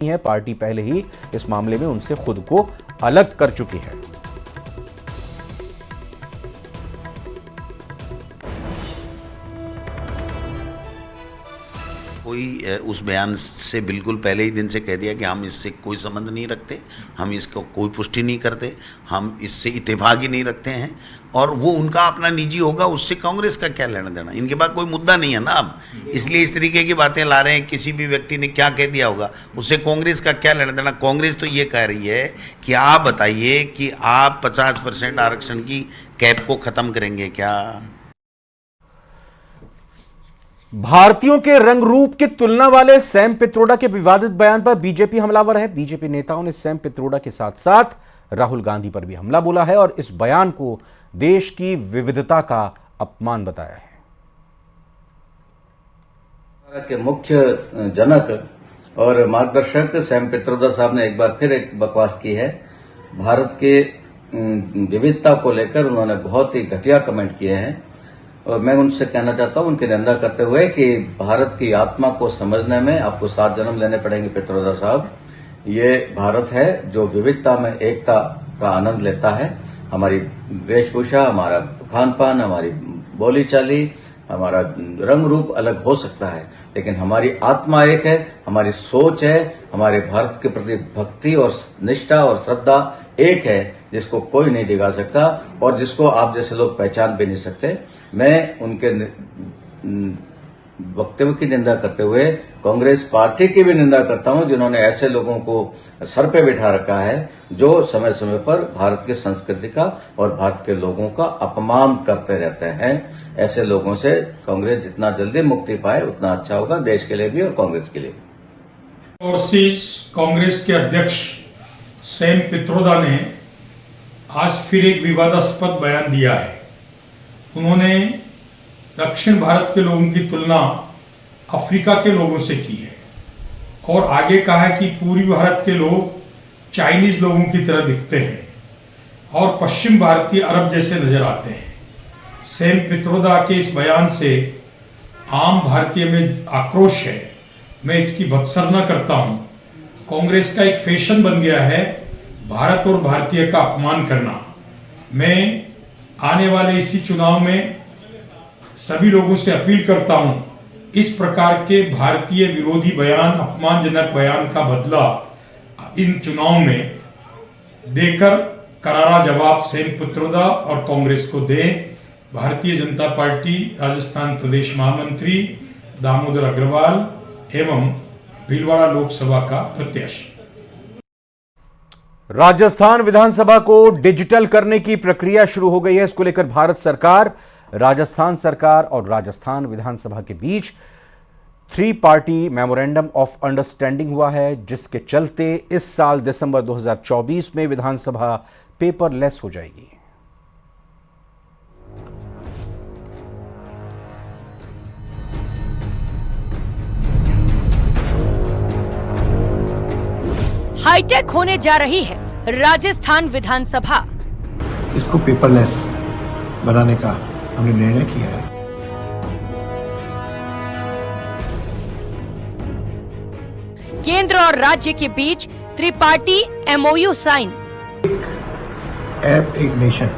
है। पार्टी पहले ही इस मामले में उनसे खुद को अलग कर चुकी है। कोई उस बयान से बिल्कुल पहले ही दिन से कह दिया कि हम इससे कोई संबंध नहीं रखते, हम इसको कोई पुष्टि नहीं करते, हम इससे इत्तेफाक ही नहीं रखते हैं और वो उनका अपना निजी होगा, उससे कांग्रेस का क्या लेना देना। इनके पास कोई मुद्दा नहीं है ना अब, इसलिए इस तरीके की बातें ला रहे हैं। किसी भी व्यक्ति ने क्या कह दिया होगा उससे कांग्रेस का क्या लेना देना। कांग्रेस तो ये कह रही है कि आप बताइए कि आप 50% आरक्षण की कैप को ख़त्म करेंगे क्या। भारतीयों के रंग रूप की तुलना वाले सैम पित्रोदा के विवादित बयान पर बीजेपी हमलावर है। बीजेपी नेताओं ने सैम पित्रोदा के साथ साथ राहुल गांधी पर भी हमला बोला है और इस बयान को देश की विविधता का अपमान बताया है। के मुख्य जनक और मार्गदर्शक सैम पित्रोदा साहब ने एक बार फिर एक बकवास की है। भारत के विविधता को लेकर उन्होंने बहुत ही घटिया कमेंट किए हैं और मैं उनसे कहना चाहता हूं, उनकी निंदा करते हुए, कि भारत की आत्मा को समझने में आपको 7 जन्म लेने पड़ेंगे पित्रोदा साहब। ये भारत है जो विविधता में एकता का आनंद लेता है। हमारी वेशभूषा, हमारा खान पान, हमारी बोली चाली, हमारा रंग रूप अलग हो सकता है, लेकिन हमारी आत्मा एक है, हमारी सोच है, हमारे भारत के प्रति भक्ति और निष्ठा और श्रद्धा एक है, जिसको कोई नहीं डिगा सकता और जिसको आप जैसे लोग पहचान भी नहीं सकते। मैं उनके वक्तव्य की निंदा करते हुए कांग्रेस पार्टी की भी निंदा करता हूं, जिन्होंने ऐसे लोगों को सर पे बिठा रखा है जो समय समय पर भारत की संस्कृति का और भारत के लोगों का अपमान करते रहते हैं। ऐसे लोगों से कांग्रेस जितना जल्दी मुक्ति पाए उतना अच्छा होगा, देश के लिए भी और कांग्रेस के लिए। ओवरसीज कांग्रेस के अध्यक्ष सैम पित्रोदा ने आज फिर एक विवादास्पद बयान दिया है। उन्होंने दक्षिण भारत के लोगों की तुलना अफ्रीका के लोगों से की है और आगे कहा है कि पूर्वी भारत के लोग चाइनीज लोगों की तरह दिखते हैं और पश्चिम भारतीय अरब जैसे नजर आते हैं। सैम पित्रोदा के इस बयान से आम भारतीय में आक्रोश है। मैं इसकी भत्सना करता हूं। कांग्रेस का एक फैशन बन गया है भारत और भारतीय का अपमान करना। मैं आने वाले इसी चुनाव में सभी लोगों से अपील करता हूं, इस प्रकार के भारतीय विरोधी बयान, अपमानजनक बयान का बदला इन चुनाव में देकर करारा जवाब सैम पित्रोदा और कांग्रेस को दें। भारतीय जनता पार्टी राजस्थान प्रदेश महामंत्री दामोदर अग्रवाल एवं भीलवाड़ा लोकसभा का प्रत्याशी। राजस्थान विधानसभा को डिजिटल करने की प्रक्रिया शुरू हो गई है। इसको लेकर भारत सरकार, राजस्थान सरकार और राजस्थान विधानसभा के बीच 3 पार्टी मेमोरेंडम ऑफ अंडरस्टैंडिंग हुआ है, जिसके चलते इस साल दिसंबर 2024 में विधानसभा पेपरलेस हो जाएगी। हाईटेक होने जा रही है राजस्थान विधानसभा। इसको पेपरलेस बनाने का हमने निर्णय किया है। केंद्र और राज्य के बीच त्रिपार्टी एमओयू साइन। एक ऐप एक नेशन,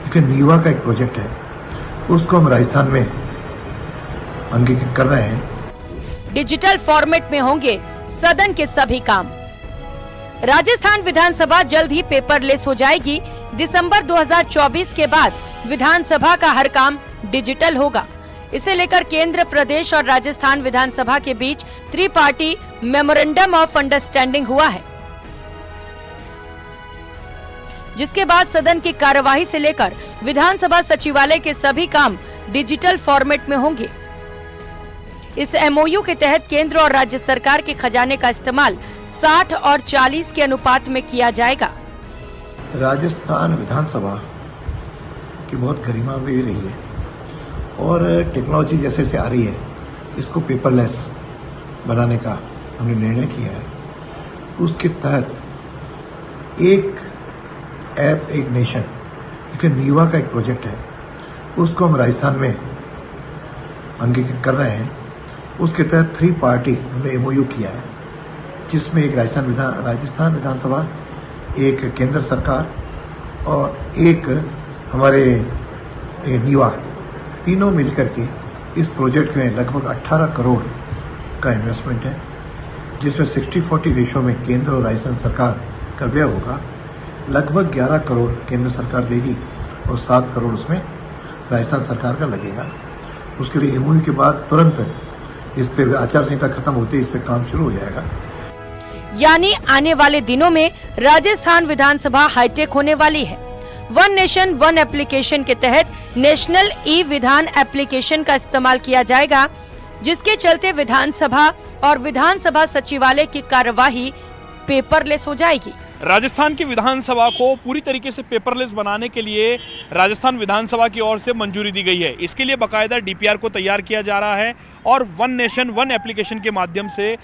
एक नीवा का एक प्रोजेक्ट है, उसको हम राजस्थान में अंगीकृत कर रहे हैं। डिजिटल फॉर्मेट में होंगे सदन के सभी काम। राजस्थान विधानसभा जल्द ही पेपरलेस हो जाएगी। दिसंबर 2024 के बाद विधानसभा का हर काम डिजिटल होगा। इसे लेकर केंद्र, प्रदेश और राजस्थान विधानसभा के बीच 3 पार्टी मेमोरेंडम ऑफ अंडरस्टैंडिंग हुआ है, जिसके बाद सदन की कार्यवाही से लेकर विधानसभा सचिवालय के सभी काम डिजिटल फॉर्मेट में होंगे। इस एमओयू के तहत केंद्र और राज्य सरकार के खजाने का इस्तेमाल 60 और 40 के अनुपात में किया जाएगा। राजस्थान विधानसभा की बहुत गरिमा भी रही है और टेक्नोलॉजी जैसे से आ रही है, इसको पेपरलेस बनाने का हमने निर्णय किया है। उसके तहत एक ऐप एक नेशन, एक नीवा का एक प्रोजेक्ट है, उसको हम राजस्थान में अंगीकृत कर रहे हैं। उसके तहत 3 पार्टी हमने एमओयू किया है जिसमें एक राजस्थान विधानसभा, एक केंद्र सरकार और एक हमारे नीवा, तीनों मिलकर के इस प्रोजेक्ट में लगभग 18 करोड़ का इन्वेस्टमेंट है, जिसमें 60-40 रेशो में केंद्र और राजस्थान सरकार का व्यय होगा। लगभग 11 करोड़ केंद्र सरकार देगी और 7 करोड़ उसमें राजस्थान सरकार का लगेगा। उसके लिए एमओयू के बाद तुरंत इस पे आचार संहिता खत्म होते ही इस पे काम शुरू हो जाएगा। यानी आने वाले दिनों में राजस्थान विधानसभा हाईटेक होने वाली है। वन नेशन वन एप्लीकेशन के तहत नेशनल ई विधान एप्लीकेशन का इस्तेमाल किया जाएगा, जिसके चलते विधानसभा और विधानसभा सचिवालय की कार्यवाही पेपरलेस हो जाएगी। राजस्थान की विधानसभा को पूरी तरीके से पेपरलेस बनाने के लिए राजस्थान विधानसभा की ओर से मंजूरी दी गई है। इसके लिए बाकायदा डीपीआर को तैयार किया जा रहा है और वन नेशन वन एप्लीकेशन के माध्यम से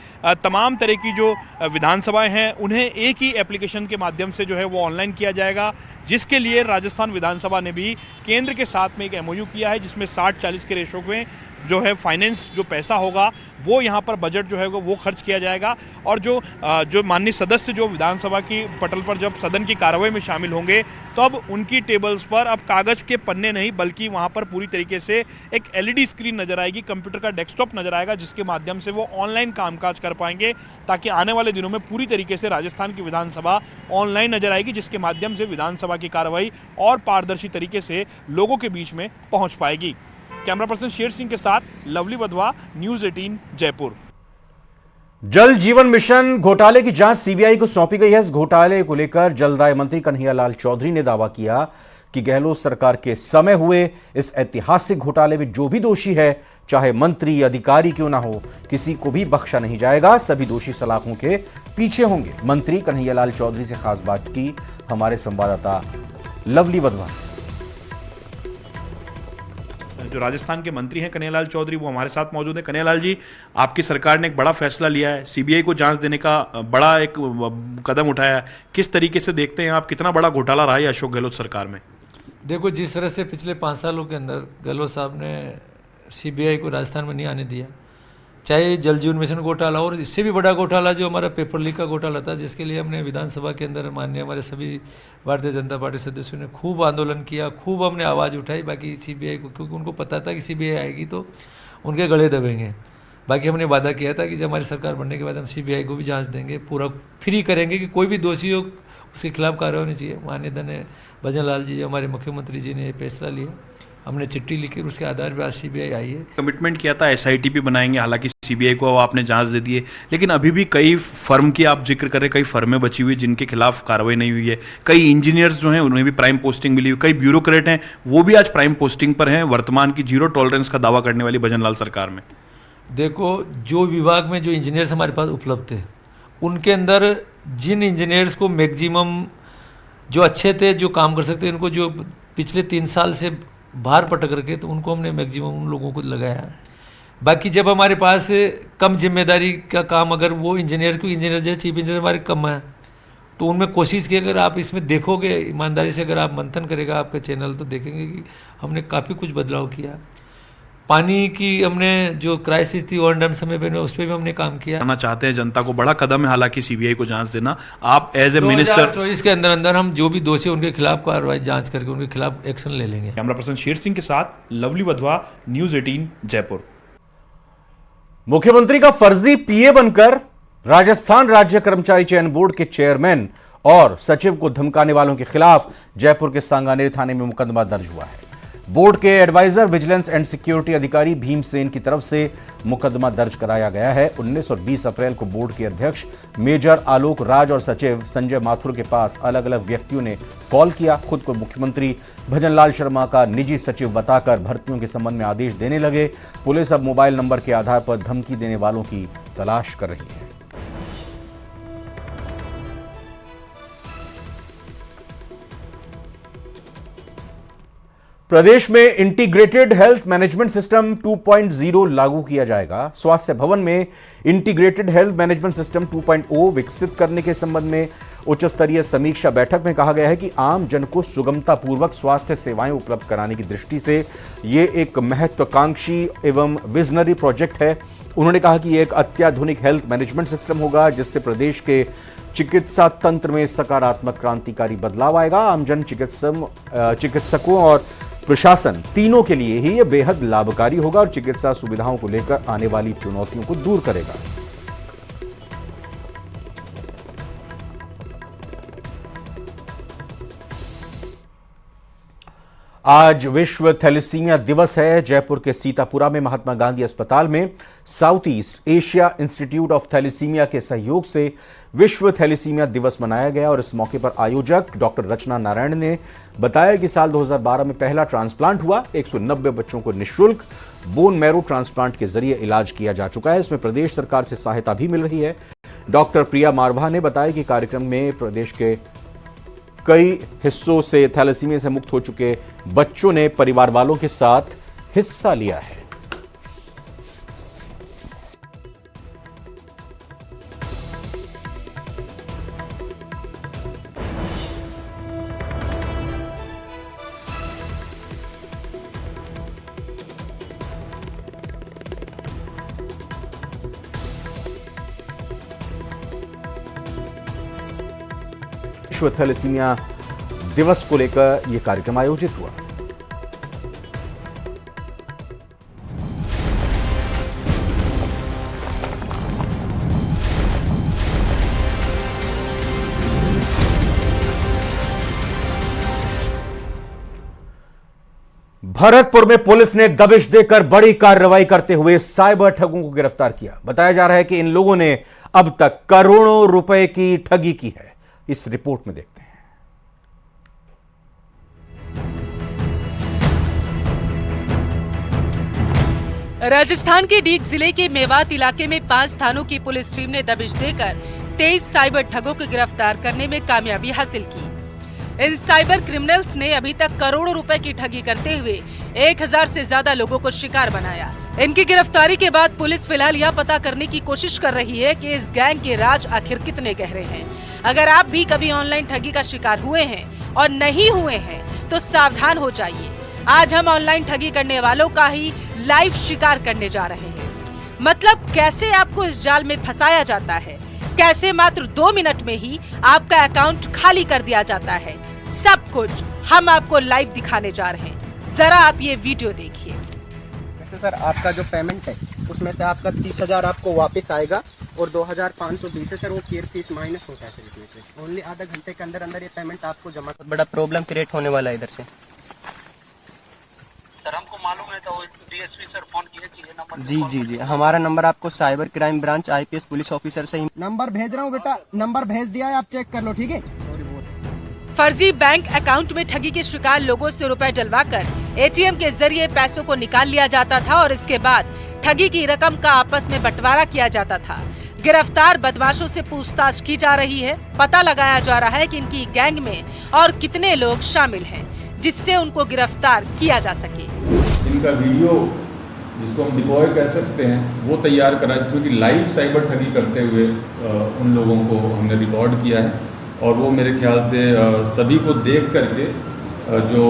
तमाम तरह की जो विधानसभाएं हैं उन्हें एक ही एप्लीकेशन के माध्यम से जो है वो ऑनलाइन किया जाएगा, जिसके लिए राजस्थान विधानसभा ने भी केंद्र के साथ में एक एमओयू किया है, जिसमें 60-40 के रेशो में जो है फाइनेंस जो पैसा होगा वो यहाँ पर बजट जो है वो खर्च किया जाएगा। और जो माननीय सदस्य जो विधानसभा की पटल पर जब सदन की कार्रवाई में शामिल होंगे तब उनकी टेबल्स पर अब कागज के पन्ने नहीं बल्कि वहाँ पर पूरी तरीके से एक एलईडी स्क्रीन नजर आएगी, कंप्यूटर का डेस्कटॉप नजर आएगा, जिसके माध्यम से वो ऑनलाइन कामकाज कर पाएंगे, ताकि आने वाले दिनों में पूरी तरीके से राजस्थान की विधानसभा ऑनलाइन नजर आएगी, जिसके माध्यम से विधानसभा की कार्रवाई और पारदर्शी तरीके से लोगों के बीच में पहुँच पाएगी। कैमरा पर्सन शेर सिंह के साथ लवली वधवा, न्यूज़ 18 जयपुर। जल जीवन मिशन घोटाले की जांच सीबीआई को सौंपी गई है। इस घोटाले को लेकर जलदाय मंत्री कन्हैयालाल चौधरी ने दावा किया कि गहलोत सरकार के समय हुए इस ऐतिहासिक घोटाले में जो भी दोषी है, चाहे मंत्री या अधिकारी क्यों ना हो, किसी को भी बख्शा नहीं जाएगा। सभी दोषी सलाखों के पीछे होंगे। मंत्री कन्हैयालाल चौधरी से खास बात की हमारे संवाददाता लवली वधवा। जो राजस्थान के मंत्री हैं कन्हैयालाल चौधरी, वो हमारे साथ मौजूद हैं। कन्हैयालाल जी, आपकी सरकार ने एक बड़ा फैसला लिया है, सीबीआई को जांच देने का बड़ा एक कदम उठाया है। किस तरीके से देखते हैं आप, कितना बड़ा घोटाला रहा है अशोक गहलोत सरकार में? देखो, जिस तरह से पिछले 5 सालों के अंदर गहलोत साहब ने सीबीआई को राजस्थान में नहीं आने दिया, चाहे जल जीवन मिशन घोटाला और इससे भी बड़ा घोटाला जो हमारा पेपर लीक का घोटाला था, जिसके लिए हमने विधानसभा के अंदर माननीय हमारे सभी भारतीय जनता पार्टी सदस्यों ने खूब आंदोलन किया, खूब हमने आवाज़ उठाई। बाकी सीबीआई को, क्योंकि उनको पता था कि सीबीआई आएगी तो उनके गले दबेंगे। बाकी हमने वादा किया था कि जब हमारी सरकार बनने के बाद हम सीबीआई को भी जाँच देंगे, पूरा फ्री करेंगे कि कोई भी दोषी हो उसके खिलाफ कार्रवाई होनी चाहिए। माननीय भजन लाल जी, हमारे मुख्यमंत्री जी ने ये फैसला लिया, हमने चिट्ठी लिखी और उसके आधार पर आज सीबीआई आई है। कमिटमेंट किया था एसआईटी भी बनाएंगे, हालांकि सीबीआई को आपने जांच दे दी है, लेकिन अभी भी कई फर्म की आप जिक्र करें, कई फर्में बची हुई जिनके खिलाफ कार्रवाई नहीं हुई है। कई इंजीनियर्स जो हैं उन्हें भी प्राइम पोस्टिंग मिली हुई, कई ब्यूरोक्रेट हैं वो भी आज प्राइम पोस्टिंग पर हैं, वर्तमान की जीरो टॉलरेंस का दावा करने वाली भजनलाल सरकार में। देखो, जो विभाग में जो इंजीनियर्स हमारे पास उपलब्ध थे, उनके अंदर जिन इंजीनियर्स को मैक्सिमम जो अच्छे थे, जो काम कर सकते, उनको जो पिछले 3 साल से बाहर पटक रखे, तो उनको हमने मैक्सिमम उन लोगों को लगाया। बाकी जब हमारे पास कम जिम्मेदारी का काम, अगर वो इंजीनियर जो चीफ इंजीनियर हमारे कम है, तो उनमें कोशिश की, अगर आप इसमें देखोगे ईमानदारी से, अगर आप मंथन करेगा आपका चैनल, तो देखेंगे कि हमने काफ़ी कुछ बदलाव किया। पानी की हमने जो क्राइसिस थी और डैम समय पर, उस पर भी हमने काम किया। करना चाहते हैं जनता को, बड़ा कदम है हालांकि सीबीआई को जांच देना। आप एज ए मिनिस्टर 2024 के अंदर हम जो भी दोषी उनके खिलाफ कार्रवाई जांच करके उनके खिलाफ एक्शन ले लेंगे। कैमरा पर्सन शेर सिंह के साथ लवली वधवा, न्यूज़ 18 जयपुर। मुख्यमंत्री का फर्जी पीए बनकर राजस्थान राज्य कर्मचारी चयन बोर्ड के चेयरमैन और सचिव को धमकाने वालों के खिलाफ जयपुर के सांगानेर थाने में मुकदमा दर्ज हुआ है। बोर्ड के एडवाइजर विजिलेंस एंड सिक्योरिटी अधिकारी भीमसेन की तरफ से मुकदमा दर्ज कराया गया है। 19 और 20 अप्रैल को बोर्ड के अध्यक्ष मेजर आलोक राज और सचिव संजय माथुर के पास अलग अलग व्यक्तियों ने कॉल किया। खुद को मुख्यमंत्री भजनलाल शर्मा का निजी सचिव बताकर भर्तियों के संबंध में आदेश देने लगे। पुलिस अब मोबाइल नंबर के आधार पर धमकी देने वालों की तलाश कर रही है। प्रदेश में इंटीग्रेटेड हेल्थ मैनेजमेंट सिस्टम 2.0 लागू किया जाएगा। स्वास्थ्य भवन में इंटीग्रेटेड हेल्थ मैनेजमेंट सिस्टम 2.0 विकसित करने के संबंध में उच्च स्तरीय समीक्षा बैठक में कहा गया है कि आम जन को सुगमतापूर्वक स्वास्थ्य सेवाएं उपलब्ध कराने की दृष्टि से यह एक महत्वाकांक्षी एवं विजनरी प्रोजेक्ट है। उन्होंने कहा कि ये एक अत्याधुनिक हेल्थ मैनेजमेंट सिस्टम होगा जिससे प्रदेश के चिकित्सा तंत्र में सकारात्मक क्रांतिकारी बदलाव आएगा। आमजन, चिकित्सकों और प्रशासन तीनों के लिए ही यह बेहद लाभकारी होगा और चिकित्सा सुविधाओं को लेकर आने वाली चुनौतियों को दूर करेगा। आज विश्व थैलेसीमिया दिवस है। जयपुर के सीतापुरा में महात्मा गांधी अस्पताल में South East Asia Institute of Thalassemia के सहयोग से विश्व थैलेसीमिया दिवस मनाया गया और इस मौके पर आयोजक डॉक्टर रचना नारायण ने बताया कि साल 2012 में पहला ट्रांसप्लांट हुआ। 190 बच्चों को निःशुल्क बोन मैरो ट्रांसप्लांट के जरिए इलाज किया जा चुका है। इसमें प्रदेश सरकार से सहायता भी मिल रही है। डॉक्टर प्रिया मारवा ने बताया कि कार्यक्रम में प्रदेश के कई हिस्सों से थैलेसीमिया से मुक्त हो चुके बच्चों ने परिवार वालों के साथ हिस्सा लिया है। विश्व थैलेसीमिया दिवस को लेकर यह कार्यक्रम आयोजित हुआ। भरतपुर में पुलिस ने दबिश देकर बड़ी कार्रवाई करते हुए साइबर ठगों को गिरफ्तार किया। बताया जा रहा है कि इन लोगों ने अब तक करोड़ों रुपए की ठगी की है। इस रिपोर्ट में देखते हैं। राजस्थान के डीग जिले के मेवात इलाके में 5 थानों की पुलिस टीम ने दबिश देकर 23 साइबर ठगों को गिरफ्तार करने में कामयाबी हासिल की। इन साइबर क्रिमिनल्स ने अभी तक करोड़ों रुपए की ठगी करते हुए 1000 से ज्यादा लोगों को शिकार बनाया। इनकी गिरफ्तारी के बाद पुलिस फिलहाल यह पता करने की कोशिश कर रही है कि इस गैंग के राज आखिर कितने गहरे हैं। अगर आप भी कभी ऑनलाइन ठगी का शिकार हुए हैं और नहीं हुए हैं तो सावधान हो जाइए। आज हम ऑनलाइन ठगी करने वालों का ही लाइव शिकार करने जा रहे हैं। मतलब कैसे आपको इस जाल में फंसाया जाता है, कैसे मात्र 2 मिनट में ही आपका अकाउंट खाली कर दिया जाता है, सब कुछ हम आपको लाइव दिखाने जा रहे हैं। जरा आप ये वीडियो देखिए। वैसे सर आपका जो पेमेंट है उसमें से आपका 30,000 आपको वापस आएगा और 2,520 है सर वो केयर फीस माइनस होता है सर इसमें से। ओनली आधा घंटे के अंदर अंदर ये पेमेंट आपको जमा। बड़ा प्रॉब्लम क्रिएट होने वाला है इधर से। सर हमको मालूम है तो डीएसपी सर फोन किए कि ये नंबर। जी हमारा नंबर आपको cyber crime branch IPS police officer से ही नंबर भेज रहा हूँ बेटा। नंबर भेज दिया है, आप चेक कर लो, ठीक है। फर्जी बैंक अकाउंट में ठगी के शिकार लोगों से रुपए डलवाकर ATM के जरिए पैसों को निकाल लिया जाता था और इसके बाद ठगी की रकम का आपस में बंटवारा किया जाता था। गिरफ्तार बदमाशों से पूछताछ की जा रही है। पता लगाया जा रहा है कि इनकी गैंग में और कितने लोग शामिल हैं, जिससे उनको गिरफ्तार किया जा सके। इनका वीडियो जिसको हम डिकॉय कह सकते हैं वो तैयार करा, जिसमें कि लाइव साइबर ठगी करते हुए उन लोगों को हमने रिकॉर्ड किया है और वो मेरे ख्याल से सभी को देख करके जो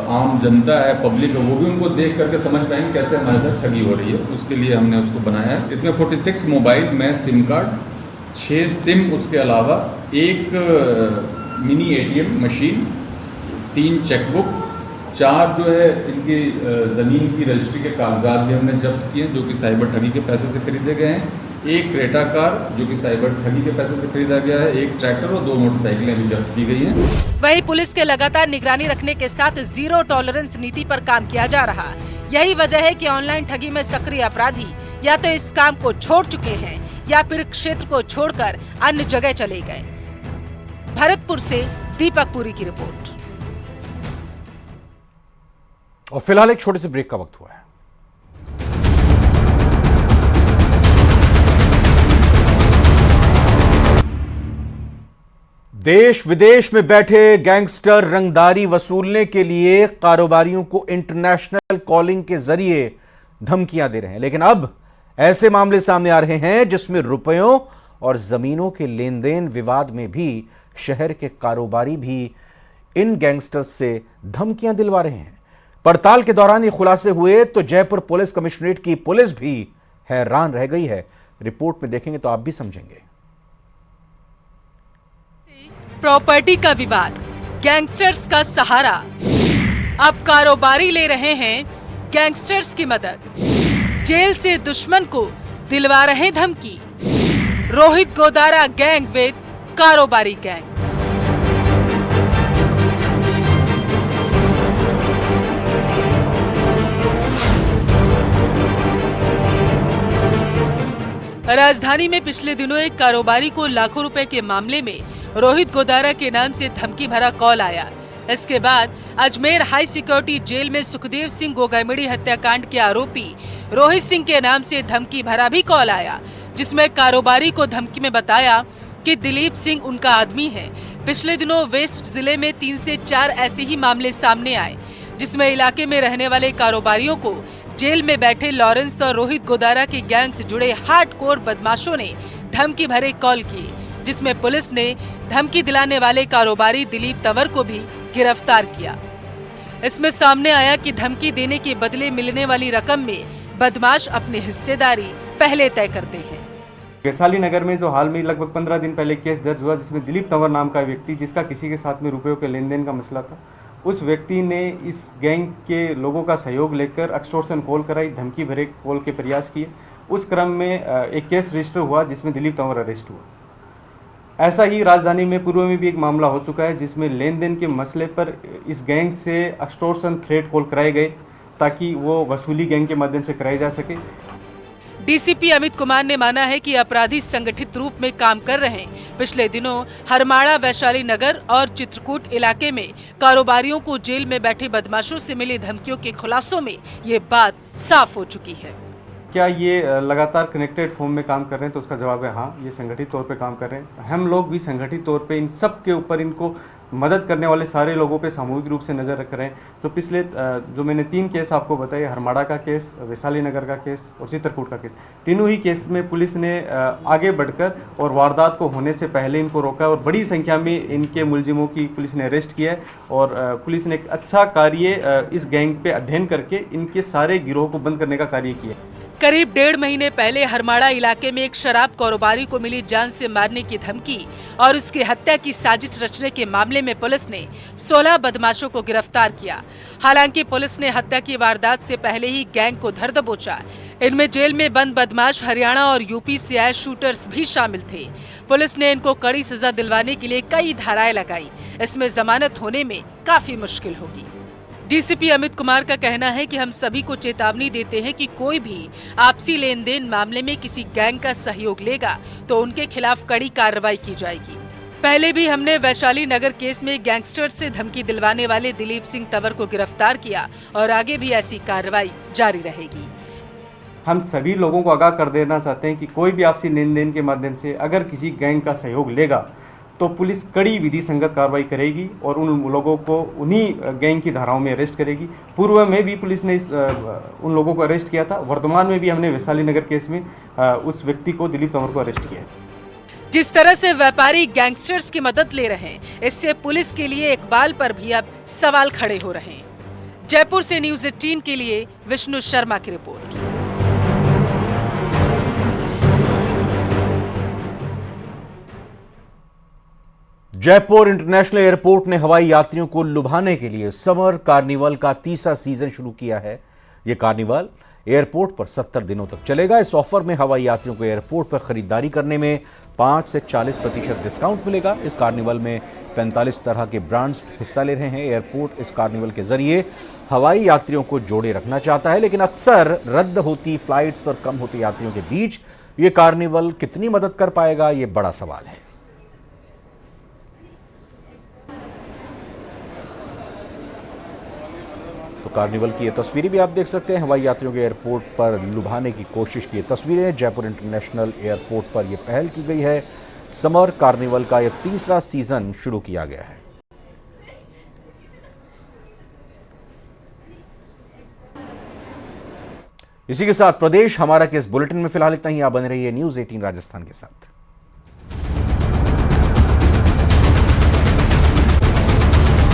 आम जनता है, पब्लिक है, वो भी उनको देख करके समझ पाएंगे कैसे हमारे साथ ठगी हो रही है। उसके लिए हमने उसको बनाया है। इसमें 46 मोबाइल में सिम कार्ड, 6 सिम, उसके अलावा एक मिनी ATM मशीन, 3 चेकबुक, 4 जो है इनकी ज़मीन की रजिस्ट्री के कागजात भी हमने जब्त किए जो कि साइबर ठगी के पैसे से खरीदे गए हैं। एक क्रेटा कार जो कि साइबर ठगी के पैसे से खरीदा गया है, एक ट्रैक्टर और 2 मोटरसाइकिलें भी जब्त की गई हैं। वहीं पुलिस के लगातार निगरानी रखने के साथ जीरो टॉलरेंस नीति पर काम किया जा रहा। यही वजह है कि ऑनलाइन ठगी में सक्रिय अपराधी या तो इस काम को छोड़ चुके हैं या फिर क्षेत्र को छोड़कर अन्य जगह चले गए। भरतपुर से दीपक पुरी की रिपोर्ट। और फिलहाल एक छोटे से ब्रेक का वक्त हुआ है। देश विदेश में बैठे गैंगस्टर रंगदारी वसूलने के लिए कारोबारियों को इंटरनेशनल कॉलिंग के जरिए धमकियां दे रहे हैं, लेकिन अब ऐसे मामले सामने आ रहे हैं जिसमें रुपयों और जमीनों के लेन देन विवाद में भी शहर के कारोबारी भी इन गैंगस्टर्स से धमकियां दिलवा रहे हैं। पड़ताल के दौरान ये खुलासे हुए तो जयपुर पुलिस कमिश्नरेट की पुलिस भी हैरान रह गई है। रिपोर्ट में देखेंगे तो आप भी समझेंगे। प्रॉपर्टी का विवाद, गैंगस्टर्स का सहारा, अब कारोबारी ले रहे हैं गैंगस्टर्स की मदद। जेल से दुश्मन को दिलवा रहे धमकी। रोहित गोदारा गैंग विद कारोबारी गैंग। राजधानी में पिछले दिनों एक कारोबारी को लाखों रुपए के मामले में रोहित गोदारा के नाम से धमकी भरा कॉल आया। इसके बाद अजमेर हाई सिक्योरिटी जेल में सुखदेव सिंह गोगामेड़ी हत्याकांड के आरोपी रोहित सिंह के नाम से धमकी भरा भी कॉल आया, जिसमें कारोबारी को धमकी में बताया कि दिलीप सिंह उनका आदमी है। पिछले दिनों वेस्ट जिले में 3 से 4 ऐसे ही मामले सामने आए, जिसमें इलाके में रहने वाले कारोबारियों को जेल में बैठे लॉरेंस और रोहित गोदारा के गैंग से जुड़े हार्डकोर बदमाशों ने धमकी भरे कॉल किए, जिसमें पुलिस ने धमकी दिलाने वाले कारोबारी दिलीप तंवर को भी गिरफ्तार किया। इसमें सामने आया कि धमकी देने के बदले मिलने वाली रकम में बदमाश अपनी हिस्सेदारी पहले तय करते हैं। वैशाली नगर में जो हाल में लगभग 15 दिन पहले केस दर्ज हुआ, जिसमें दिलीप तंवर नाम का व्यक्ति, जिसका किसी के साथ में रुपयों के लेन देन का मसला था, उस व्यक्ति ने इस गैंग के लोगों का सहयोग लेकर एक्सटॉर्शन कॉल कराई, धमकी भरे कॉल के प्रयास किए। उस क्रम में एक केस रजिस्टर हुआ जिसमें दिलीप तंवर अरेस्ट हुआ। ऐसा ही राजधानी में पूर्व में भी एक मामला हो चुका है, जिसमें लेन देन के मसले पर इस गैंग से एक्सटॉर्शन थ्रेट कॉल कराए गए ताकि वो वसूली गैंग के माध्यम से कराई जा सके। डीसीपी अमित कुमार ने माना है कि अपराधी संगठित रूप में काम कर रहे हैं। पिछले दिनों हरमाड़ा, वैशाली नगर और चित्रकूट इलाके में कारोबारियों को जेल में बैठे बदमाशों से मिली धमकियों के खुलासों में ये बात साफ हो चुकी है। क्या ये लगातार कनेक्टेड फॉर्म में काम कर रहे हैं? तो उसका जवाब है हाँ, ये संगठित तौर पे काम कर रहे हैं। हम लोग भी संगठित तौर पे इन सब के ऊपर इनको मदद करने वाले सारे लोगों पे सामूहिक रूप से नज़र रख रहे हैं। जो पिछले जो मैंने 3 केस आपको बताए, हरमाड़ा का केस, वैशाली नगर का केस और चित्रकूट का केस, तीनों ही केस में पुलिस ने आगे बढ़कर और वारदात को होने से पहले इनको रोका और बड़ी संख्या में इनके मुलजिमों की पुलिस ने अरेस्ट किया है। और पुलिस ने एक अच्छा कार्य इस गैंग पे अध्ययन करके इनके सारे गिरोह को बंद करने का कार्य किया। करीब 1.5 महीने पहले हरमाड़ा इलाके में एक शराब कारोबारी को मिली जान से मारने की धमकी और उसकी हत्या की साजिश रचने के मामले में पुलिस ने 16 बदमाशों को गिरफ्तार किया। हालांकि पुलिस ने हत्या की वारदात से पहले ही गैंग को धर दबोचा। इनमें जेल में बंद बदमाश हरियाणा और यूपी से आए शूटर्स भी शामिल थे। पुलिस ने इनको कड़ी सजा दिलवाने के लिए कई धाराएं लगाई। इसमें जमानत होने में काफी मुश्किल होगी। डीसीपी अमित कुमार का कहना है कि हम सभी को चेतावनी देते हैं कि कोई भी आपसी लेन देन मामले में किसी गैंग का सहयोग लेगा तो उनके खिलाफ कड़ी कार्रवाई की जाएगी। पहले भी हमने वैशाली नगर केस में गैंगस्टर से धमकी दिलवाने वाले दिलीप सिंह तंवर को गिरफ्तार किया और आगे भी ऐसी कार्रवाई जारी रहेगी। हम सभी लोगों को आगाह कर देना चाहते हैं कि कोई भी आपसी लेन देन के माध्यम से अगर किसी गैंग का सहयोग लेगा तो पुलिस कड़ी विधि संगत कार्रवाई करेगी और उन लोगों को उन्हीं गैंग की धाराओं में अरेस्ट करेगी। पूर्व में भी पुलिस ने उन लोगों को अरेस्ट किया था। वर्तमान में भी हमने वैशाली नगर केस में उस व्यक्ति को, दिलीप तंवर को अरेस्ट किया। जिस तरह से व्यापारी गैंगस्टर्स की मदद ले रहे हैं, इससे पुलिस के लिए इकबाल पर भी अब सवाल खड़े हो रहे हैं। जयपुर से न्यूज़ 18 के लिए विष्णु शर्मा की रिपोर्ट। जयपुर इंटरनेशनल एयरपोर्ट ने हवाई यात्रियों को लुभाने के लिए समर कार्निवल का 3रा सीजन शुरू किया है। यह कार्निवल एयरपोर्ट पर 70 दिनों तक चलेगा। इस ऑफर में हवाई यात्रियों को एयरपोर्ट पर खरीदारी करने में 5 से 40% डिस्काउंट मिलेगा। इस कार्निवल में 45 तरह के ब्रांड्स हिस्सा ले रहे हैं। एयरपोर्ट इस कार्निवल के जरिए हवाई यात्रियों को जोड़े रखना चाहता है, लेकिन अक्सर रद्द होती फ्लाइट्स और कम होते यात्रियों के बीच ये कार्निवल कितनी मदद कर पाएगा, ये बड़ा सवाल है। तो कार्निवल की ये तस्वीरें भी आप देख सकते हैं। हवाई यात्रियों के एयरपोर्ट पर लुभाने की कोशिश की तस्वीरें। जयपुर इंटरनेशनल एयरपोर्ट पर यह पहल की गई है। समर कार्निवल का यह 3रा सीजन शुरू किया गया है। इसी के साथ प्रदेश हमारा के इस बुलेटिन में फिलहाल इतना ही। आप बने रहिए न्यूज़ 18 राजस्थान के साथ।